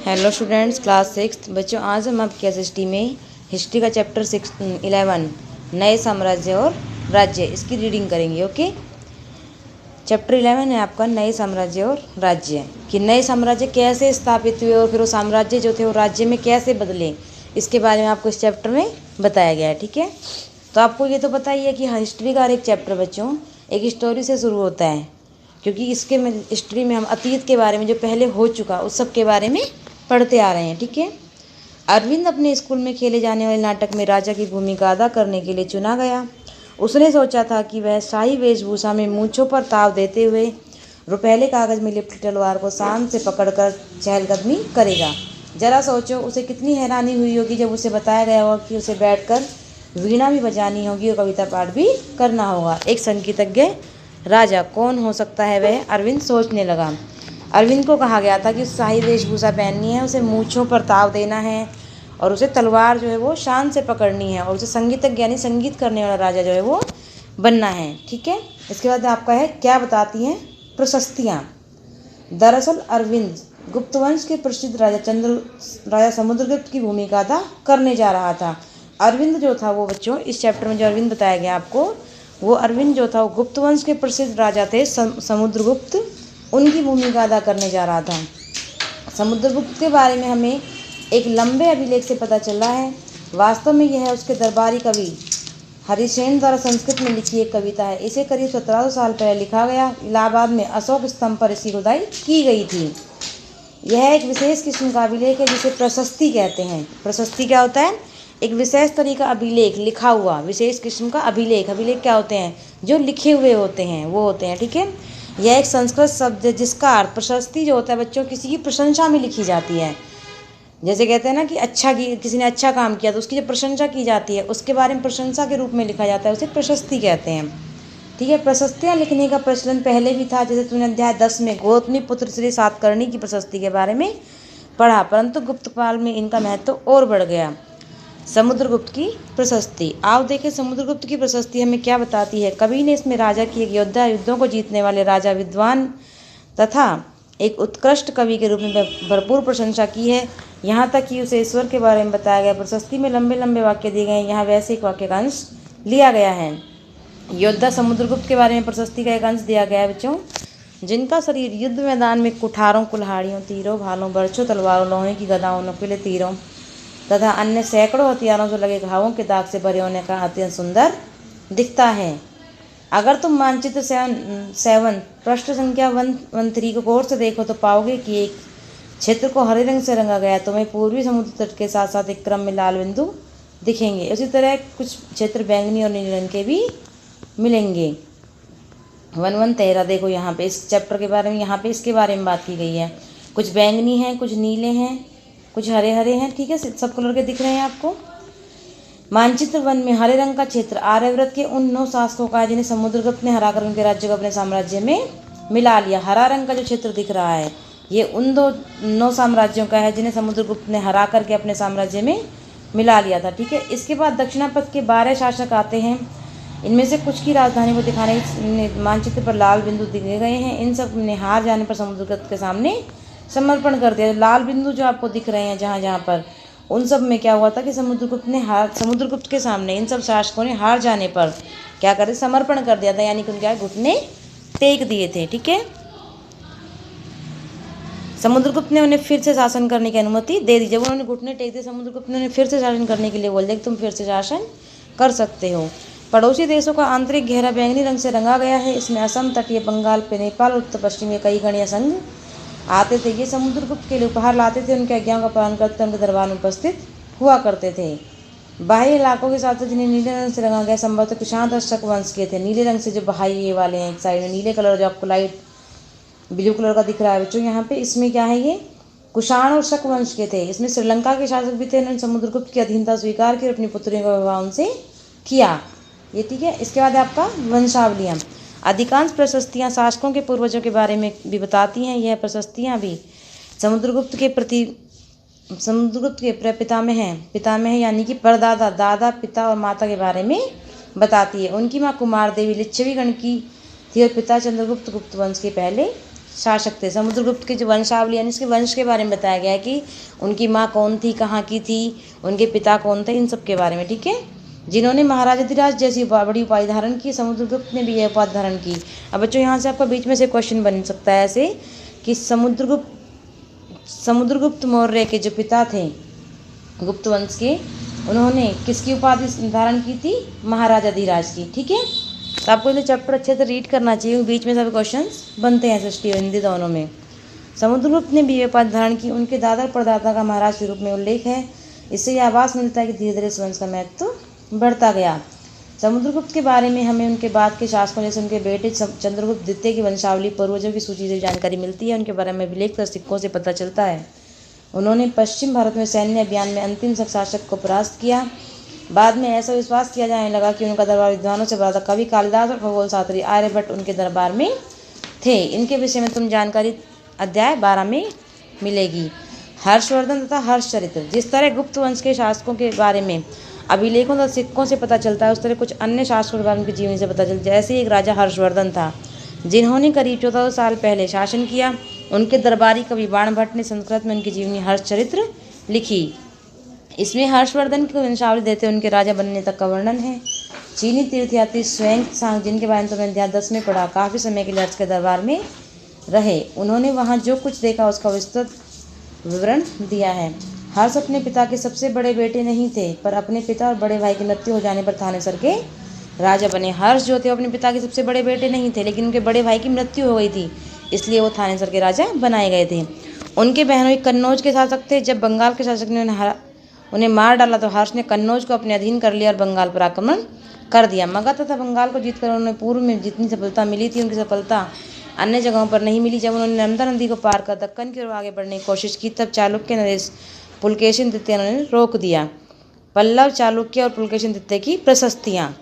Hello students, class 6 बच्चों, आज हम आपके एसएसटी में हिस्ट्री का चैप्टर 11 नए साम्राज्य और राज्य इसकी रीडिंग करेंगे। ओके, चैप्टर 11 है आपका नए साम्राज्य और राज्य, कि नए साम्राज्य कैसे स्थापित हुए और फिर वो साम्राज्य जो थे वो राज्य में कैसे बदले, इसके बारे में आपको इस चैप्टर में बताया गया है। ठीक है, तो आपको ये तो पता ही है कि हिस्ट्री का हर एक चैप्टर बच्चों एक स्टोरी से शुरू होता है, क्योंकि इसके हिस्ट्री में हम अतीत के बारे में जो पहले हो चुका उस सब के बारे में पढ़ते आ रहे हैं। ठीक है, अरविंद अपने स्कूल में खेले जाने वाले नाटक में राजा की भूमिका अदा करने के लिए चुना गया। उसने सोचा था कि वह शाही वेशभूषा में मूंछों पर ताव देते हुए रुपहले कागज में लिपटी तलवार को शान से पकड़कर चहलकदमी करेगा। जरा सोचो, उसे कितनी हैरानी हुई होगी जब उसे बताया गया होगा कि उसे बैठकर वीणा भी बजानी होगी और कविता पाठ भी करना होगा। एक संगीतज्ञ राजा कौन हो सकता है वह, अरविंद सोचने लगा। अरविंद को कहा गया था कि शाही वेशभूषा पहननी है, उसे मूंछों पर ताव देना है और उसे तलवार जो है वो शान से पकड़नी है और उसे संगीतज्ञ यानी संगीत करने वाला राजा जो है वो बनना है। ठीक है, इसके बाद आपका है क्या बताती हैं प्रशस्तियाँ। दरअसल अरविंद गुप्त वंश के प्रसिद्ध राजा समुद्रगुप्त की भूमिका अदा करने जा रहा था। अरविंद जो था वो बच्चों, इस चैप्टर में जो अरविंद बताया गया आपको, वो अरविंद जो था वो गुप्त वंश के प्रसिद्ध राजा थे समुद्रगुप्त, उनकी भूमिका अदा करने जा रहा था। समुद्रगुप्त के बारे में हमें एक लंबे अभिलेख से पता चला है। वास्तव में यह उसके दरबारी कवि हरिसेन द्वारा संस्कृत में लिखी एक कविता है। इसे करीब 1700 साल पहले लिखा गया। इलाहाबाद में अशोक स्तंभ पर इसकी खुदाई की गई थी। यह एक विशेष किस्म का अभिलेख है जिसे प्रशस्ति कहते हैं। प्रशस्ति क्या होता है? एक विशेष तरह का अभिलेख, लिखा हुआ विशेष किस्म का अभिलेख। अभिलेख क्या होते हैं? जो लिखे हुए होते हैं वो होते हैं। ठीक है, यह एक संस्कृत शब्द है जिसका अर्थ प्रशस्ति जो होता है बच्चों किसी की प्रशंसा में लिखी जाती है। जैसे कहते हैं ना कि किसी ने अच्छा काम किया तो उसकी जो प्रशंसा की जाती है उसके बारे में प्रशंसा के रूप में लिखा जाता है, उसे प्रशस्ति कहते हैं। ठीक है, प्रशस्तियाँ लिखने का प्रचलन पहले भी था। जैसे तुमने अध्याय 10 में गौतमी पुत्र श्री सातकर्णी की प्रशस्ति के बारे में पढ़ा, परंतु गुप्तकाल में इनका महत्व और बढ़ गया। समुद्रगुप्त की प्रशस्ति, आओ देखें समुद्रगुप्त की प्रशस्ति हमें क्या बताती है। कवि ने इसमें राजा की एक योद्धा, युद्धों को जीतने वाले राजा, विद्वान तथा एक उत्कृष्ट कवि के रूप में भरपूर प्रशंसा की है। यहाँ तक कि उसे ईश्वर के बारे में बताया गया। प्रशस्ति में लंबे लंबे वाक्य दिए गए हैं। यहाँ वैसे एक वाक्य का अंश लिया गया है। योद्धा समुद्रगुप्त के बारे में प्रशस्ति का एक अंश दिया गया है बच्चों। जिनका शरीर युद्ध मैदान में कुठारों, कुल्हाड़ियों, तीरों, भालों, बर्छों, तलवारों, लोहे की गदाओं, नुकीले तीरों तथा अन्य सैकड़ों हथियारों से लगे घावों के दाग से भरे होने का अत्यंत सुंदर दिखता है। अगर तुम मानचित्र 7 पृष्ठ संख्या 113 को गौर से देखो तो पाओगे कि एक क्षेत्र को हरे रंग से रंगा गया। तुम्हें पूर्वी समुद्र तट के साथ साथ एक क्रम में लाल बिंदु दिखेंगे। उसी तरह कुछ क्षेत्र बैंगनी और नीले रंग के भी मिलेंगे। 1113 देखो यहाँ पे इस चैप्टर के बारे में, यहाँ पे इसके बारे में बात की गई है। कुछ बैंगनी हैं, कुछ नीले हैं, कुछ हरे हरे हैं। ठीक है, सब कलर के दिख रहे हैं आपको। मानचित्र 1 में हरे रंग का क्षेत्र आर्यव्रत के उन 9 शासकों का है जिन्हें समुद्रगुप्त ने हराकर उनके राज्य को अपने साम्राज्य में मिला लिया। हरा रंग का जो क्षेत्र दिख रहा है ये उन 9 साम्राज्यों का है जिन्हें समुद्रगुप्त ने हरा करके अपने साम्राज्य में मिला लिया था। ठीक है, इसके बाद दक्षिणापथ के 12 शासक आते हैं। इनमें से कुछ की राजधानी को दिखाने मानचित्र पर लाल बिंदु दिए गए हैं। इन सब ने हार जाने पर समुद्रगुप्त के सामने समर्पण कर दिया। लाल बिंदु जो आपको दिख रहे हैं जहाँ जहाँ पर, उन सब में क्या हुआ था कि समुद्रगुप्त के सामने इन सब शासकों ने हार जाने पर क्या करे, समर्पण कर दिया था, यानी कि उनके घुटने टेक दिए थे। ठीक है, समुद्रगुप्त ने उन्हें फिर से शासन करने की अनुमति दे दी। जब उन्होंने घुटने टेक दिए समुद्रगुप्त ने उन्हें फिर से शासन करने के लिए बोल दिया कि तुम फिर से शासन कर सकते हो। पड़ोसी देशों का आंतरिक घेरा बैंगनी रंग से रंगा गया है। इसमें असम, तटीय बंगाल, नेपाल, उत्तर पश्चिम के कई गणीय संघ आते थे। ये समुद्रगुप्त के लिए उपहार लाते थे, उनके आज्ञाओं का पालन करते उनके दरबार में उपस्थित हुआ करते थे। बाह्य इलाकों के साथ जिन्हें नीले रंग से रंगा गया संभवतः कुशाण और शक वंश के थे। नीले रंग से जो बाह्य वाले हैं, एक साइड में नीले कलर जो आपको लाइट ब्लू कलर का दिख रहा है बच्चों यहाँ पे, इसमें क्या है, ये कुशाण और शक वंश के थे। इसमें श्रीलंका के शासक भी थे। उन्होंने समुद्रगुप्त की अधीनता स्वीकार की और अपनी पुत्रियों का विवाह उनसे किया। ये ठीक है, इसके बाद आपका वंशावलियाँ। अधिकांश प्रशस्तियाँ शासकों के पूर्वजों के बारे में भी बताती हैं। यह प्रशस्तियाँ भी समुद्रगुप्त के पितामह यानी कि परदादा, दादा, पिता और माता के बारे में बताती है। उनकी माँ कुमार देवी लिच्छवी गण की थी और पिता चंद्रगुप्त गुप्त वंश के पहले शासक थे। समुद्रगुप्त के जो वंशावली यानी इसके वंश के बारे में बताया गया है कि उनकी माँ कौन थी, कहाँ की थी, उनके पिता कौन थे, इन सब के बारे में, ठीक है। जिन्होंने महाराजाधिराज जैसी बड़ी उपाधि धारण की, समुद्रगुप्त ने भी यह उपाधि धारण की। अब बच्चों यहाँ से आपका बीच में से क्वेश्चन बन सकता है ऐसे कि समुद्रगुप्त मौर्य के जो पिता थे गुप्त वंश के, उन्होंने किसकी उपाधि धारण की थी? महाराजाधिराज की, ठीक है। तो आपको ये चैप्टर अच्छे से रीड करना चाहिए, बीच में सब क्वेश्चंस बनते हैं एसएसटी और हिंदी दोनों में। समुद्रगुप्त ने भी उपाधि धारण की, उनके दादा परदादा का महाराज के रूप में उल्लेख है। इससे यह आभास मिलता है कि धीरे धीरे इस वंश का महत्व बढ़ता गया। समुद्रगुप्त के बारे में हमें उनके बाद के शासकों जैसे उनके बेटे चंद्रगुप्त द्वितीय की वंशावली, पूर्वजों की सूची से जानकारी मिलती है। उनके बारे में अभिलेख कर सिक्कों से पता चलता है। उन्होंने पश्चिम भारत में सैन्य अभियान में अंतिम शासक को परास्त किया। बाद में ऐसा विश्वास किया जाने लगा कि उनका दरबार विद्वानों से बड़ा था। कवि कालिदास और खगोल शास्त्री आर्यभट्ट उनके दरबार में थे। इनके विषय में तुम जानकारी अध्याय 12 में मिलेगी। हर्षवर्धन तथा हर्षचरित्र। जिस तरह गुप्त वंश के शासकों के बारे में अभिलेखों तथा सिक्कों से पता चलता है, उस तरह कुछ अन्य शासकों के बारे में उनकी जीवनी से पता चलता है। जैसे एक राजा हर्षवर्धन था, जिन्होंने करीब 1400 साल पहले शासन किया। उनके दरबारी कवि बाणभट्ट ने संस्कृत में उनकी जीवनी हर्षचरित्र लिखी। इसमें हर्षवर्धन की वंशावली देते उनके राजा बनने तक का वर्णन है। चीनी तीर्थयात्री स्वयं सांग, जिनके बारे में तुमने अध्याय 10 में पढ़ा, काफ़ी समय के लिए हर्ष के दरबार में रहे। उन्होंने वहाँ जो कुछ देखा उसका विस्तृत विवरण दिया है। हर्ष अपने पिता के सबसे बड़े बेटे नहीं थे, पर अपने पिता और बड़े भाई की मृत्यु हो जाने पर थानेसर के राजा बने। हर्ष जो थे अपने पिता के सबसे बड़े बेटे नहीं थे, लेकिन उनके बड़े भाई की मृत्यु हो गई थी, इसलिए वो थानेसर के राजा बनाए गए थे। उनके बहनों कन्नौज के शासक थे। जब बंगाल के शासक ने उन्हें मार डाला तो हर्ष ने कन्नौज को अपने अधीन कर लिया और बंगाल पर आक्रमण कर दिया। मगध तथा बंगाल को जीतकर उन्होंने पूर्व में जितनी सफलता मिली थी, उनकी सफलता अन्य जगहों पर नहीं मिली। जब उन्होंने नर्मदा नदी को पार कर दक्कन की ओर आगे बढ़ने की कोशिश की, तब चालुक्य नरेश पुलकेशिन द्वितीय ने रोक दिया। पल्लव, चालुक्य और पुलकेशिन द्वितीय की प्रशस्तियाँ।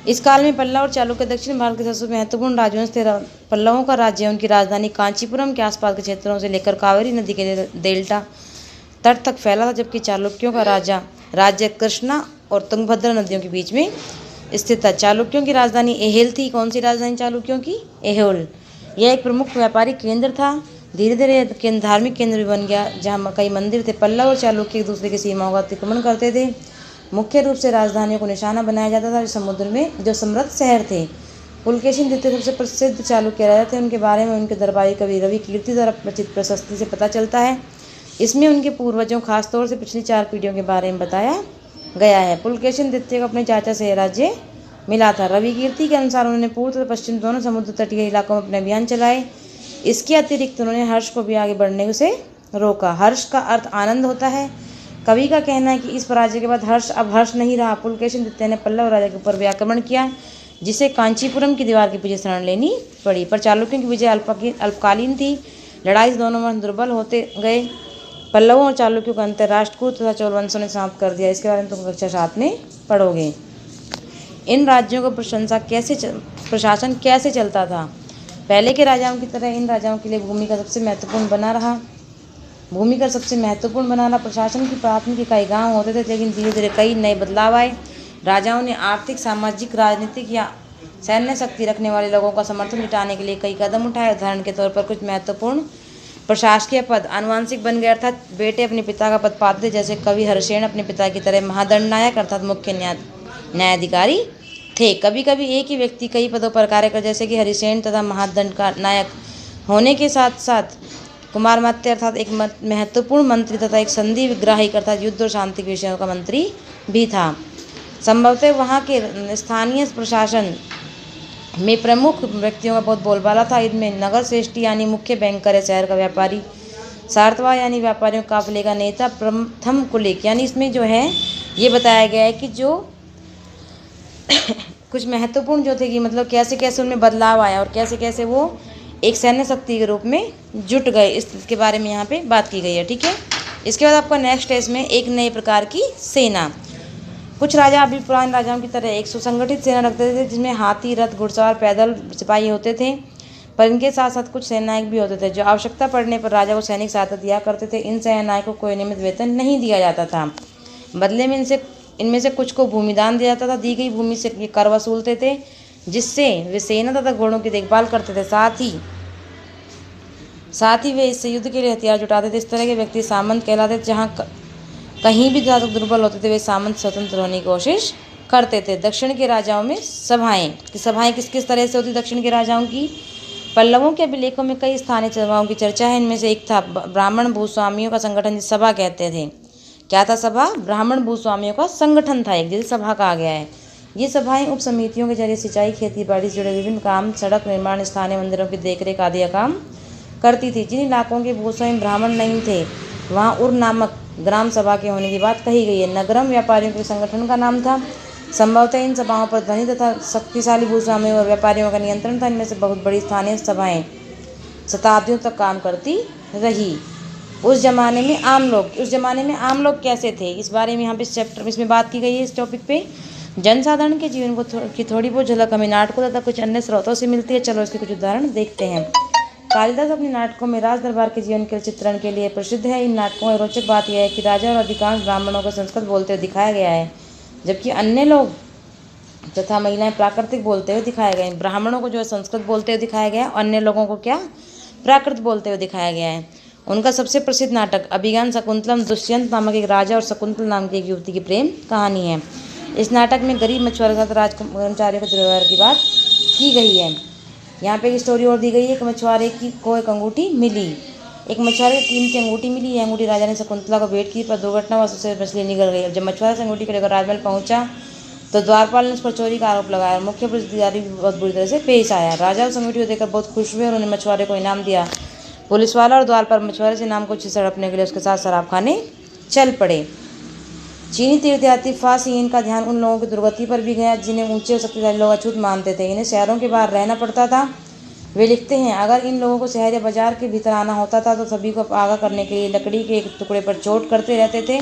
इस काल में पल्लव और चालुक्य दक्षिण भारत के सबसे महत्वपूर्ण राजवंश थे। पल्लवों का राज्य उनकी राजधानी कांचीपुरम के आसपास के क्षेत्रों से लेकर कावेरी नदी के डेल्टा तट तक फैला था, जबकि चालुक्यों का राज्य कृष्णा और तुंगभद्रा नदियों के बीच में स्थित था। चालुक्यों की राजधानी एहेल थी। कौन सी राजधानी चालुक्यों की? एहोल। यह एक प्रमुख व्यापारिक केंद्र था। धीरे धीरे धार्मिक केंद्र भी बन गया, जहाँ कई मंदिर थे। पल्लव और चालुक्य एक दूसरे की सीमाओं का अतिक्रमण करते थे। मुख्य रूप से राजधानियों को निशाना बनाया जाता था समुद्र में जो समृद्ध शहर थे। पुलकेशिन द्वितीय सबसे प्रसिद्ध चालुक्य राजा थे। उनके बारे में उनके दरबारी कवि रवि कीर्ति द्वारा रचित प्रशस्ति से पता चलता है। इसमें उनके पूर्वजों, खासतौर से पिछली 4 पीढ़ियों के बारे में बताया गया है। पुलकेशिन द्वितीय को अपने चाचा से राज्य मिला था। रवि कीर्ति के अनुसार उन्होंने पूर्व तथा पश्चिम दोनों समुद्र तटीय इलाकों में अपने अभियान चलाए। इसके अतिरिक्त उन्होंने हर्ष को भी आगे बढ़ने से रोका। हर्ष का अर्थ आनंद होता है। कवि का कहना है कि इस पराजय के बाद हर्ष अब हर्ष नहीं रहा। पुलकेशिन द्वितीय ने पल्लव राजा के ऊपर भी आक्रमण किया, जिसे कांचीपुरम की दीवार के पीछे शरण लेनी पड़ी। पर चालुक्यों की विजय अल्पकालीन थी। लड़ाई से दोनों वंश दुर्बल होते गए। पल्लवों और चालुक्यों का अंतर राष्ट्रकूट तथा चोल वंशों ने समाप्त कर दिया। इसके बारे में तुम कक्षा 7 में पढ़ोगे। इन राज्यों का प्रशासन कैसे चलता था? पहले के राजाओं की तरह इन राजाओं के लिए भूमि का सबसे महत्वपूर्ण बना रहा। प्रशासन की प्राथमिक इकाई गाँव होते थे, लेकिन धीरे धीरे कई नए बदलाव आए। राजाओं ने आर्थिक, सामाजिक, राजनीतिक या सैन्य शक्ति रखने वाले लोगों का समर्थन जुटाने के लिए कई कदम उठाए। उदाहरण के तौर पर कुछ महत्वपूर्ण प्रशासकीय पद आनुवंशिक बन गए, अर्थात बेटे अपने पिता का पद पाते, जैसे कवि हरिसेन अपने पिता की तरह महादंडनायक अर्थात मुख्य न्यायाधिकारी थे। कभी कभी एक ही व्यक्ति कई पदों पर कार्य कर, जैसे कि हरिसेन तथा महादंड का नायक होने के साथ साथ कुमारमात्य अर्थात एक महत्वपूर्ण मंत्री तथा एक संधि विग्राहिक अर्थात युद्ध और शांति के विषयों का मंत्री भी था। संभवतः वहाँ के स्थानीय प्रशासन में प्रमुख व्यक्तियों का बहुत बोलबाला था। इनमें नगर श्रेष्ठी यानी मुख्य बैंकर या शहर का व्यापारी, सारतवा यानी व्यापारियों काफिले का नेता, प्रथम कुलिक यानी इसमें जो है ये बताया गया है कि जो कुछ महत्वपूर्ण जो थे कि मतलब कैसे कैसे उनमें बदलाव आया और कैसे कैसे वो एक सैन्य शक्ति के रूप में जुट गए, इसके बारे में यहाँ पे बात की गई है। ठीक है, इसके बाद आपका नेक्स्ट है इसमें एक नए प्रकार की सेना। कुछ राजा अभी पुराने राजाओं की तरह एक सुसंगठित सेना रखते थे, जिसमें हाथी, रथ, घुड़सवार, पैदल सिपाही होते थे, पर इनके साथ साथ कुछ सेनायक भी होते थे जो आवश्यकता पड़ने पर राजा को सैनिक सहायता दिया करते थे। इन सेनायकों को कोई नियमित वेतन नहीं दिया जाता था। बदले में इनमें से कुछ को भूमिदान दिया जाता था। दी गई भूमि से ये कर वसूलते थे, जिससे वे सेना तथा घोड़ों की देखभाल करते थे। साथ ही साथ ही वे इससे युद्ध के लिए हथियार जुटाते थे। इस तरह के व्यक्ति सामंत कहलाते थे। जहाँ कहीं भी जातक दुर्बल होते थे वे सामंत स्वतंत्र होने की कोशिश करते थे। दक्षिण के राजाओं में सभाएं कि सभाएं किस किस तरह से होती दक्षिण के राजाओं की। पल्लवों के अभिलेखों में कई स्थानीय सभाओं की चर्चा है। इनमें से एक था ब्राह्मण भूस्वामियों का संगठन, जिसे सभा कहते थे। क्या था सभा? ब्राह्मण भूस्वामियों का संगठन था एक, जिसे सभा कहा गया है। ये सभाएं उप समितियों के जरिए सिंचाई, खेती बाड़ी से जुड़े विभिन्न काम, सड़क निर्माण, स्थानीय मंदिरों की देखरेख आदि काम करती थी। जिन इलाकों के भूस्वामी ब्राह्मण नहीं थे वहाँ उर नामक ग्राम सभा के होने की बात कही गई है। नगरम व्यापारियों के संगठन का नाम था। संभवतः इन सभाओं पर धनी तथा शक्तिशाली भूस्वामियों और व्यापारियों का नियंत्रण था। इनमें से बहुत बड़ी स्थानीय सभाएं शताब्दियों तक काम करती रही। उस जमाने में आम लोग कैसे थे, इस बारे में यहाँ पे इस चैप्टर इसमें बात की गई है। इस टॉपिक पे जनसाधारण के जीवन को की थोड़ी बहुत झलक हमें नाटकों तथा कुछ अन्य स्रोतों से मिलती है। चलो इसके कुछ उदाहरण देखते हैं। कालिदास अपने नाटकों में राज दरबार के जीवन के चित्रण के लिए प्रसिद्ध है। इन नाटकों में रोचक बात यह है कि राजा और अधिकांश ब्राह्मणों को संस्कृत बोलते हुए दिखाया गया है, जबकि अन्य लोग तथा महिलाएं प्राकृतिक बोलते हुए दिखाए गए हैं। ब्राह्मणों को जो है संस्कृत बोलते हुए दिखाया गया है, अन्य लोगों को क्या प्राकृत बोलते हुए दिखाया गया है। उनका सबसे प्रसिद्ध नाटक अभिज्ञान शकुंतलम दुष्यंत नामक एक राजा और शकुंतल नाम की एक युवती की प्रेम कहानी है। इस नाटक में गरीब मछुआरों के साथ राजकर्मचारियों के दुर्व्यवहार की बात की गई है। यहाँ पे एक स्टोरी और दी गई है। एक मछुआरे को एक अंगूठी मिली। एक मछुआरे को कीमती अंगूठी मिली। यह अंगूठी राजा ने शकुंतला को भेंट की, पर दुर्घटनावश उससे मछली निकल गई। जब मछुआरा अंगूठी को लेकर राजमहल पहुंचा तो द्वारपाल ने उस पर चोरी का आरोप लगाया और मुख्य पुलिसअधिकारी भी बहुत बुरी तरह से पेश आया। राजा उस अंगूठी को देखकर बहुत खुश हुए और उन्हें मछुआरे को इनाम दिया। पुलिस वाला और द्वारपाल मछुआरे से इनाम को हड़पने के लिए उसके साथ शराब खाने चल पड़े। चीनी तीर्थयात्री फा सियेन का ध्यान उन लोगों की दुर्गति पर भी गया जिन्हें ऊंचे और शक्तिशाली लोग अछूत मानते थे। इन्हें शहरों के बाहर रहना पड़ता था। वे लिखते हैं, अगर इन लोगों को शहर या बाजार के भीतर आना होता था तो सभी को आगाह करने के लिए लकड़ी के एक टुकड़े पर चोट करते रहते थे।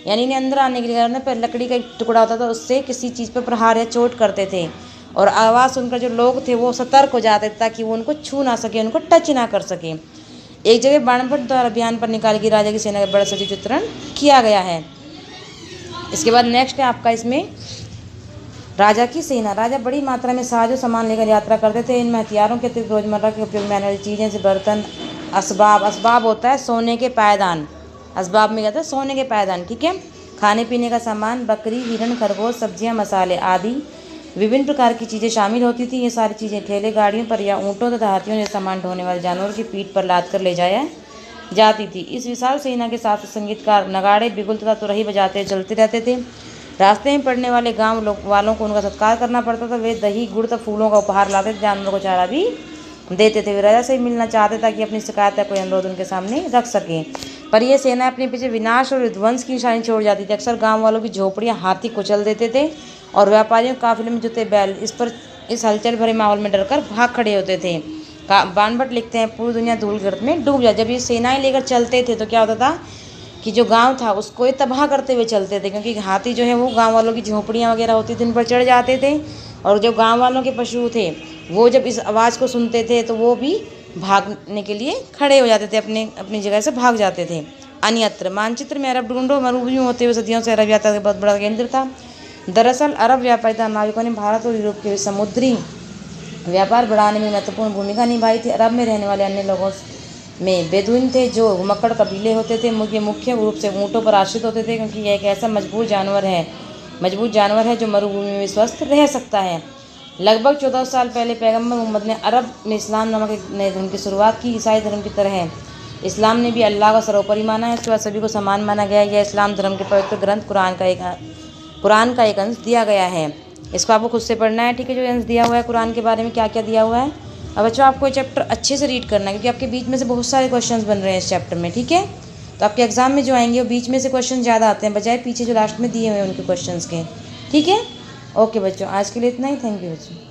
यानी इन्हें अंदर आने के लिए पर लकड़ी का एक टुकड़ा होता था, उससे किसी चीज़ पर प्रहार या चोट करते थे। और आवाज़ सुनकर जो लोग थे वो सतर्क हो जाते थे ताकि वो उनको छू ना सके, उनको टच ना कर सके। एक जगह बाणभट्ट द्वारा अभियान पर निकाल के राजा की सेना का बड़ा सजीव चित्रण किया गया है। इसके बाद नेक्स्ट है आपका इसमें राजा की सेना। राजा बड़ी मात्रा में साजो सामान लेकर यात्रा करते थे। इनमें हथियारों के अतिरिक्त रोजमर्रा के उपयोग में आने वाली चीज़ें जैसे बर्तन, असबाब होता है सोने के पायदान, असबाब में कहते हैं सोने के पायदान, ठीक है। खाने पीने का सामान, बकरी, हिरण, खरगोश, सब्जियां, मसाले आदि विभिन्न प्रकार की चीज़ें शामिल होती थी। ये सारी चीज़ें ठेले गाड़ियों पर या ऊँटों तथा हाथियों जैसे सामान ढोने वाले जानवरों की पीठ पर लाद कर ले जाया जाती थी। इस विशाल सेना के साथ संगीतकार नगाड़े, बिगुल तथा तुरही बजाते चलते रहते थे। रास्ते में पड़ने वाले गांव वालों को उनका सत्कार करना पड़ता था। वे दही, गुड़ तथा फूलों का उपहार लाते थे। जानवरों को चारा भी देते थे। वे राजा से मिलना चाहते ताकि अपनी शिकायत या कोई अनुरोध उनके सामने रख सकें, पर यह सेना अपने पीछे विनाश और विध्वंस की निशानी छोड़ जाती थी। अक्सर गांव वालों की झोपड़ियां हाथी कुचल देते थे और व्यापारियों के काफिले में जुते बैल इस हलचल भरे माहौल में डरकर भाग खड़े होते थे। बाणभट्ट लिखते हैं, पूरी दुनिया धूल गर्द में डूब जाए। जब ये सेनाएं लेकर चलते थे तो क्या होता था कि जो गांव था उसको ये तबाह करते हुए चलते थे, क्योंकि हाथी जो है वो गांव वालों की झोपड़ियां वगैरह होती थी उन पर चढ़ जाते थे। और जो गांव वालों के पशु थे वो जब इस आवाज़ को सुनते थे तो वो भी भागने के लिए खड़े हो जाते थे, अपनी जगह से भाग जाते थे। अन्यत्र मानचित्र में अरब ढूंढो मरुभूमि होते हुए सदियों से अरब यात्रा का बहुत बड़ा केंद्र था। दरअसल अरब व्यापारिता नाविकों ने भारत और यूरोप के समुद्री व्यापार बढ़ाने में महत्वपूर्ण भूमिका निभाई थी। अरब में रहने वाले अन्य लोगों में बेदुइन थे जो घुमक्कड़ कबीले होते थे। ये मुख्य रूप से ऊँटों पर आश्रित होते थे, क्योंकि यह एक ऐसा मजबूत जानवर है जो मरुभूमि में स्वस्थ रह सकता है। लगभग 1400 साल पहले पैगंबर मोहम्मद ने अरब में इस्लाम नामक एक नए धर्म की शुरुआत की। ईसाई धर्म की तरह है इस्लाम ने भी अल्लाह को सर्वोपरि माना है। इसके बाद सभी को समान माना गया है। यह इस्लाम धर्म के पवित्र ग्रंथ कुरान का एक अंश दिया गया है। इसको आपको खुद से पढ़ना है, ठीक है। जो अंश दिया हुआ है कुरान के बारे में क्या क्या दिया हुआ है। अब बच्चों आपको ये चैप्टर अच्छे से रीड करना है, क्योंकि आपके बीच में से बहुत सारे क्वेश्चंस बन रहे हैं इस चैप्टर में, ठीक है। तो आपके एग्जाम में जो आएंगे वो बीच में से क्वेश्चन ज़्यादा आते हैं बजाय पीछे जो लास्ट में दिए हुए हैं उनके क्वेश्चंस के, ठीक है। ओके बच्चों, आज के लिए इतना ही। थैंक यू बच्चों।